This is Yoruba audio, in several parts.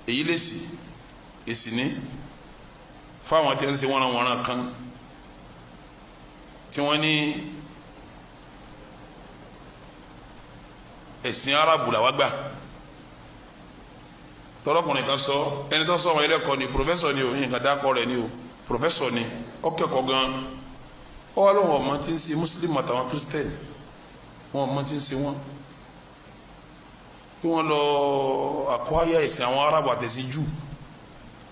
èyí lè sí èsì ní fáwọn tí ń ṣe wọ́nranwọ́nran kan tí wọ́n ní ẹ̀sìn Arabu làwọn gbà tọrọkùnrin kan sọ ẹni tó sọ wọn ẹlẹ́kọ̀ọ́ ni pòfẹ́sọ̀ ni o nǹkan dákọ̀ rẹ̀ ni o pòfẹ́sọ̀ ni ó kẹ́kọ̀ọ́ gan ó wá lóhùn ọmọ tí ń ṣe mùsùlùmí àtàwọn kírísítẹ́nì wọn ọmọ tí ń ṣe wọn bí wọ́n lọ àkọ́yà ẹ̀sìn àwọn Arabu àtẹ̀sìn jù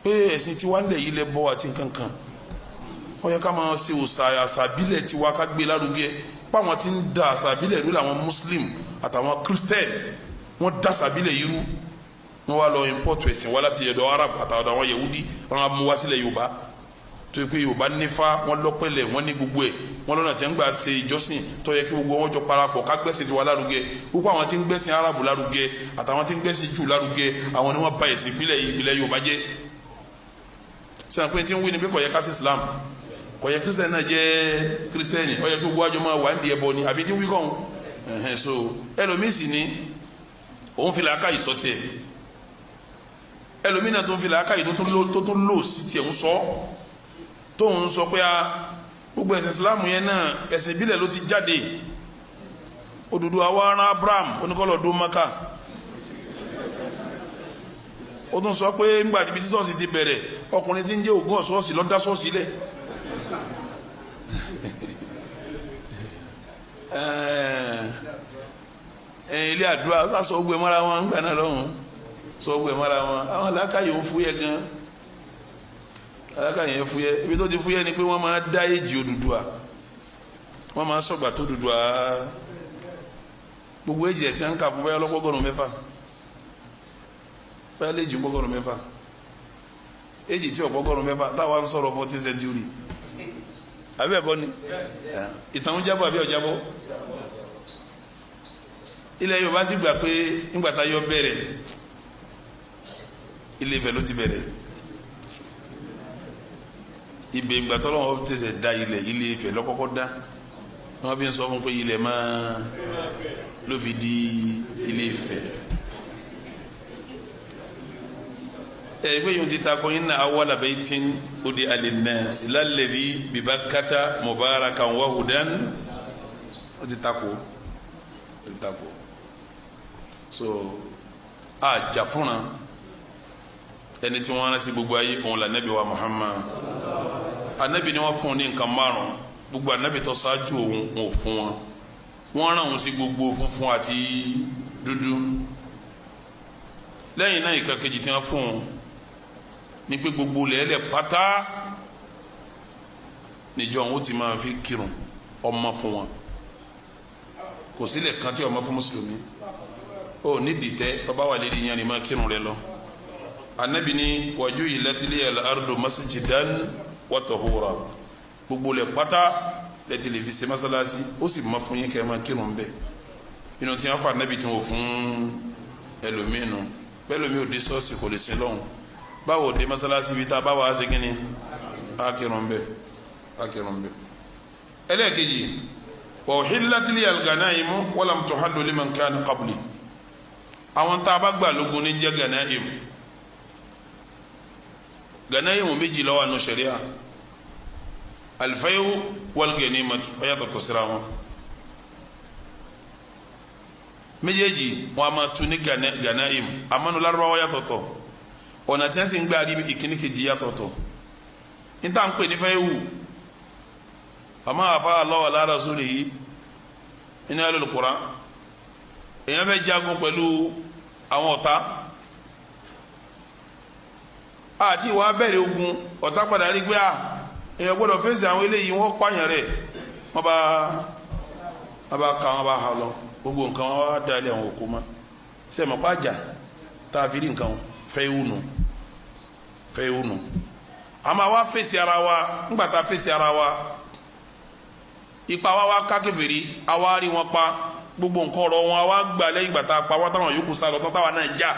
pé ẹ̀sìn tiwa ń lẹ̀ yí lẹ́ bọ́ àti nǹkan kan ó yẹ ká máa ṣe òòṣà àṣàbílẹ̀ tiwa ká gbé lárugẹ páwọn tí ń da àṣàbílẹ̀ rú làwọn mùsùlùmí àtàwọn kírísítẹ́nì wọ́n da àṣàbílẹ̀ yìí rú wọ́n wá lọ import ẹ̀sìn wá láti ẹ̀dọ̀ Arabu àtàwọn àwọn Yahudi wọ́n á mú wá sílẹ̀ Yorùbá tó yẹ pé Yorùbá nífa wọ́n lọ́pẹ̀lẹ̀ wọ́n ní gbogbo ẹ̀ wọ́n lọ́nà tí ń gbà ṣe ìjọsìn tó yẹ kí gbogbo wọn jọ parapọ̀ ká gbẹ́sìn tiwa lárugẹ gbogbo àwọn tí ń gbẹ́sìn Arabu lárugẹ àtàwọn tí ń gbẹ́sìn Jù lárugẹ àwọn ni wọ́n bà ẹ̀sìn ìpìlẹ̀ Yorùbá jẹ́ sàn pé tí ń wí ni pé kò yẹ ká sí Islam kò yẹ Kristẹni náà jẹ́ Kristẹni ó yẹ kí gbogbo àjọ máa wà ń di ẹbọ ni àbí tí ń wí kàn so ẹlòmíì sì ni òun fi làákà ìsọtì ẹ ẹlòmíì náà tó ń fi làákà yìí tó tún lò sí tiẹ̀ ń sọ tó ń sọ pé gbogbo ẹ̀sìn Islam yẹn náà ẹ̀sìn ìbílẹ̀ ló ti jáde Odùduwà wá rán Abraham oníkọ́lọ̀ dún Maka ó tún sọ pé ńgbà tí sọ́ọ̀sì ti bẹ̀rẹ̀ ọkùnrin tí ń jẹ́ ògùn ọ̀ṣọ́ọ̀sì ló dá ṣọ́ọ̀ṣì lẹ̀ ilé àdúrà sọ gbé mọ́ra wọn ńgbà náà lọ́hùn sọ gbé mọ́ra wọn àwọn alákàyè ń fúyẹ́ gan alákàyè ń fúyẹ́ ibi tó ti fúyẹ́ ni pé wọ́n máa dá èjì Odùduwà wọ́n máa sọ̀gbà tó Odùduwà gbogbo èjì ẹ̀ tí wọ́n ń kà fún báyọ̀ lọ́gbọ́gọ́rùn mẹ́fà báyọ̀ léjì gbọ́gọ́rùn mẹ́fà èjì tí ọ̀gbọ́gọ́rùn mẹ́fà táwa ń sọ̀rọ̀ 14th century àbí ẹ̀kọ́ ni ìtàn ń jábọ̀ àbí ọ̀jábọ̀ ilẹ̀ Yorùbá sì gbà pé ńgbàtà yọ bẹ̀rẹ̀ Ilé Ifẹ̀ ló ti bẹ̀rẹ̀ ibẹ̀ ńgbàtà Ọlọ́run tẹ̀sẹ̀ da Ilé Ifẹ̀ lọ́kọ́kọ́ dá wọ́n fi ń sọ fún pé ilẹ̀ máa ló fi di Ilé Ifẹ̀ ẹgbẹ́ yìí ti ta ko inna awwala baytin udi'a lin-nas lalladhi bi Bakkata mubarakan wa hudan ó ti ta ko so àjà fúnra ẹni tí wọ́n rán sí gbogbo ayé òun là Nábì wa Muhammad Ànábì ni wọ́n fún ní nǹkan márùn gbogbo Ànábì tó ṣáájú òun wọn ò fún wọn wọ́n rán òun sí gbogbo funfun àti dúdú lẹ́yìn náà ìka kejì tí wọ́n fún un ní pé gbogbo lẹ́lẹ̀ pátá níjọ́ òun ó ti máa fi kírun ọmọ fún wọn kò sílẹ̀ kan tí ọmọ fún mùsùlùmí ó ní dìtẹ́ bàbá wà lédi yẹn ni máa kírun rẹ lọ Ànábì ní waju'ilat liyal ardu masjidan wa tahura gbogbo lẹ̀ pátá lẹ́tí lè fi ṣe mọ́sálásí ó sì máa fún yín kẹ́ ẹ máa kírun bẹ́ẹ̀ inú tí wọ́n fa Ànábì tí wọ́n fún ẹlòmínú bẹ́ẹ̀lòmí ò dé ṣọ́ọ̀ṣì kò lè sin lọ́hùn báwo dé mọ́sálásí bíi tá a bá wà á ṣe kí ni á kírun bẹ́ẹ̀ ẹlẹ́ẹ̀kejì wa uhillat liyal ghanaim wa lam tuhallu liman kana qabli àwọn tá a bá gbà lógun ní jẹ́ ganaim méjì ló wà nínú ṣẹ̀ríà al-fayu wal-ganimatu ó yàtọ̀ síra wọn méjèèjì wọn a máa tún ní ganaim amánu Lárúbáwá yàtọ̀tọ̀ ọ̀nà tí wọ́n sì ń gbé àdìbí ìkíní kejì yàtọ̀tọ̀ níta ń pè ní fayu àmọ́ àfa Allah ala rasulihi inú al-Qur'an èèyàn fẹ́ jagun pẹ̀lú àwọn ọ̀tá àti ìwà abẹ́rẹ́ ogun ọ̀tá padà rí pé èèyàn gbọ́dọ̀ fèsì àwọn eléyìí wọ́n pààyàn rẹ̀ wọ́n bá ka wọ́n bá ha lọ gbogbo nǹkan wọn wá dalẹ̀ àwọn òkú mọ́ sẹ́mi pàjà tá a fi rí nǹkan fẹ́ ìwúnu àmọ́ àwa fèsì ara wa ńgbà tá a fèsì ara wa ipa wa wá ká kèfèrí àwa rí wọn pa gbogbo nǹkan ọ̀rọ̀ wọn àwa gbà lẹ́yìn ìgbà tá a pa wọ́n táwọn yòókù sá lọ tán táwa náà já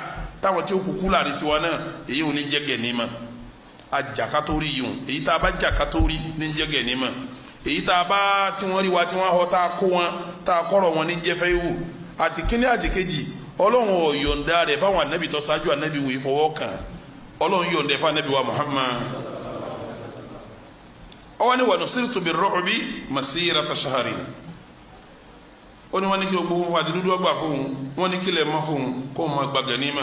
táwọn tí ó kúkú láàrin tiwa náà èyí ò ní jẹ́ gẹ̀ẹ́nìmá àjàkátórí yìí èyí tá a bá jàkátórí ní jẹ́ gẹ̀ẹ́nìmá èyí tá a bá tí wọ́n rí wa tí wọ́n họ tá a kó wọn tá a kọ́rọ̀ wọn ní jẹ́fẹ́ ìwù àti kíní àti kejì ọlọ́run ò yọ̀ǹda rẹ̀ fáwọn anabi tó ṣáájú anabi wòye fọwọ́ kàn ọlọ́run yọ̀ǹda fún anabi wa Muhammad ọwọ́ ni wa nusirtu bir-ru'bi masirata shahrin ó ní wọ́n ní kí gbogbo fún àti dúdú ọgbà fún wọ́n ní kí lè má fún kó má gba ganima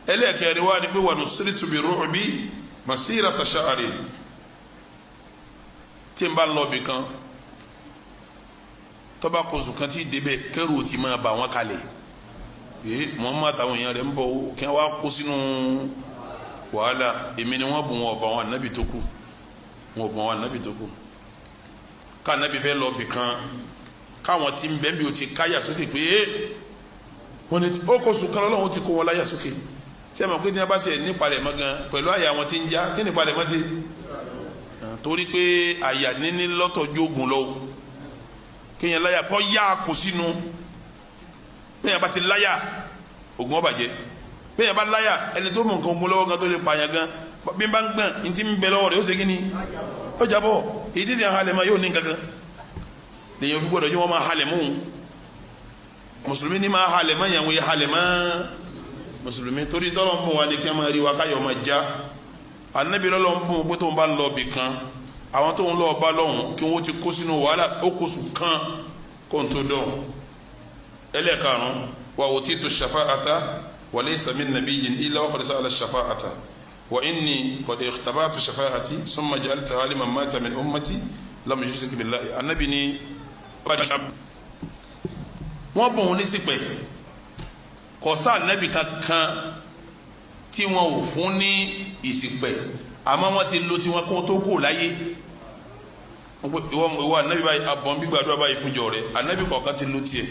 ẹlẹ́ẹ̀kẹ́rin wá ní pé wa nusirtu bir-ru'bi masirata shahrin tí n bá lọ bì kan tọ́ba kóso kan tí débẹ̀ kẹ́rù ti máa bà wọ́n kalẹ̀ pé Muhammad àtàwọn èèyàn rẹ̀ ń bọ̀ kí wọ́n wá kó sínú wàhálà èmi ni wọ́n bù wọn ọ̀bà wọn ànábì tó kù wọn ọ̀bà wọn ànábì tó kù ká ànábì fẹ́ lọ bì kan káwọn tí ń bẹ́ẹ̀ bí o ti káyà sókè pé wọ́n ní ó kóso kan lọ́wọ́ ti kó wọn láyà sókè tí a máa pé tí wọ́n bá tiẹ̀ nípalẹ̀ mọ́ gan pẹ̀lú àyà wọn ti ń já kí nípalẹ̀ mọ́ sí torí pé àyà níní lọ́tọ̀ jógun lọ́wọ́ kéèyàn láyà kọ́ yá kó sínú bẹ́ẹ̀ bá ti láyà ogun ó bàjẹ́ bẹ́ẹ̀ bá láyà ẹni tó mú nǹkan ogun lọ́wọ́ gan tó lè pààyàn gan bí n bá ń gbọ̀n ní ti ń bẹ lọ́wọ́ rẹ̀ ó ṣe kí ni ó jábọ̀ èyí tí sì ń halẹ̀ mọ́ yóò ní kankan lèyìn fi gbọ́dọ̀ yóò wọ́n máa halẹ̀ mọ́ mùsùlùmí ní máa halẹ̀ mọ́ ìyàwó yẹ halẹ̀ mọ́ mùsùlùmí torí tọ́lọ́ ń bùn wa ní kí wọ́n máa rí wa káyọ̀ máa já anabi lọ́lọ́ ń bùn pé tó ń bá lọ bì kan àwọn tó ń lọ bá lọ́hùn kí wọ́n ti kó sínú wàhálà ó kó sùn kan kó n tó dọ̀hùn ẹlẹ́ẹ̀karùn-ún wa utitu shafa'ata wa laysa min nabiyyin illa wa qad sa'ala shafa'ata wa inni qad ikhtaba'tu shafa'ati summa ja'altaha liman mata min ummati lam yushrik billahi anabi ni wọ́n bùn ní sípẹ̀ kọ̀sá anabi kankan tí wọn ò fún ní ìsìpẹ̀ àmọ́ wọ́n ti lo tiwọn kó tó kó láyé ìwọ anabi báyìí abọ́n gbígbàdúrà báyìí fúnjọ rẹ̀ anabi kọ̀ọ̀kan ti lo tiẹ̀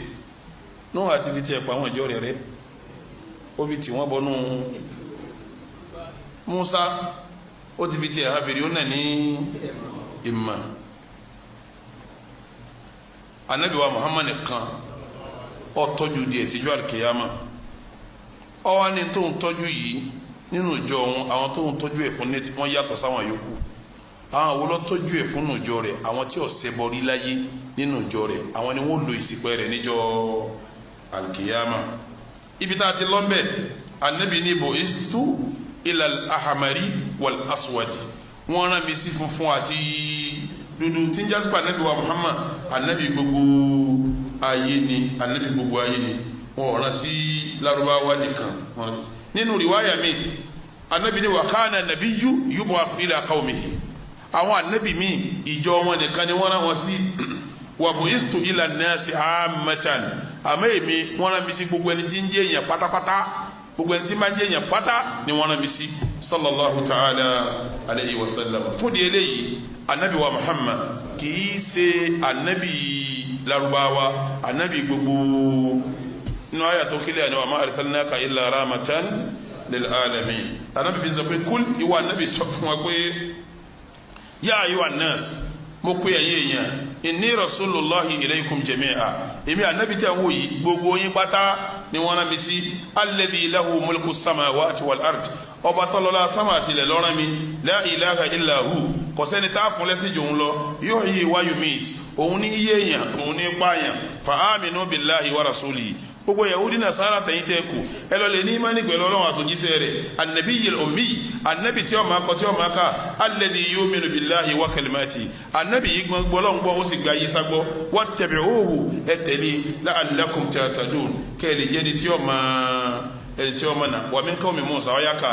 náà àti fi tiẹ̀ pa àwọn ìjọ rẹ̀ ó fi tì wọ́n bọ́nú Musa ó ti fi tiẹ̀ hafìrí ó nà ní ìmà anabi wa Muhammad kan ó tọ́jú díẹ̀ tíjọ́ àlùkìyàmà ó wá ní tó ń tọ́jú yìí nínú ìjọ òun àwọn tó ń tọ́jú ẹ̀ fún wọn yàtọ̀ sáwọn yòókù àwọn wo ló tọ́jú ẹ̀ fún ìjọ rẹ̀ àwọn tí ò ṣẹbọ rí láyé nínú ìjọ rẹ̀ àwọn ni wọ́n lo ìsìpẹ́ rẹ̀ níjọ́ alkiyama ibi tá a ti lọ́nbẹ̀ anabi ní bo istu ilal ahamari wal aswadi wọ́n rán mi sí funfun àti dúdú tí ń jásí pa anabi wa Muhammad anabi gbogbo ayé ni anabi gbogbo ayé ni wọ́n rán sí Lárúbáwá nìkan nínú riwaya mi anabi ni wa kana nabiyyu yub'athu ila qawmihi àwọn anabi mi ìjọ wọn nìkan ni wọ́n rán wọn sí wa bu'istu ila nasi ammatan àmọ́ èmi wọ́n rán mi sí gbogbo ẹni tí ń jẹ́ èèyàn pátápátá gbogbo ẹni tí máa ń jẹ́ èèyàn pátá ni wọ́n rán mi sí sallallahu ta'ala alayhi wa sallam fún di eléyìí anabi wa Muhammad kì í ṣe anabi Lárúbáwá anabi gbogbo nínú àyà tó kílẹ̀ ni wa ma arsalnaka illa rahmatan lil alamin anabi bí n sọ pé kúl ìwà anabi sọ fún wa pé ya ayyuhan nas mo pe ẹ̀yin èèyàn inni rasulullahi ilaykum jami'a èmi anabi tẹ̀ ń wò yìí gbogbo yín pátá ni wọ́n rán mi sí alladhi lahu mulku samawati wal ard ọba tọ́lọ́lá sámà àtìlẹ̀ lọ́rán mi la ilaha illa hu kò sẹ́ni tá a fún lẹ́sìn jòun lọ yuhyi wa yumit òun ní iye èèyàn òun ní pààyàn fa aminu billahi wa rasulihi gbogbo yahudi nasara tẹ̀yìn tẹ́ kù ẹ lọ lè ní imáni pẹ̀lú ọlọ́run àtòjíṣẹ́ rẹ̀ annabiyyil ummi annabi tí ó máa kọ tí ó máa ká alladhi yu'minu billahi wa kalimati annabi yìí gbọ́ lọ́n gbọ́ ó sì gba yìí sagbọ́ wattabi'uhu ẹ tẹ̀lé la'allakum tahtadun kẹ́ ẹ lè jẹ́ ẹni tí ó máa nà wa min qawmi Musa ọ̀yá ká.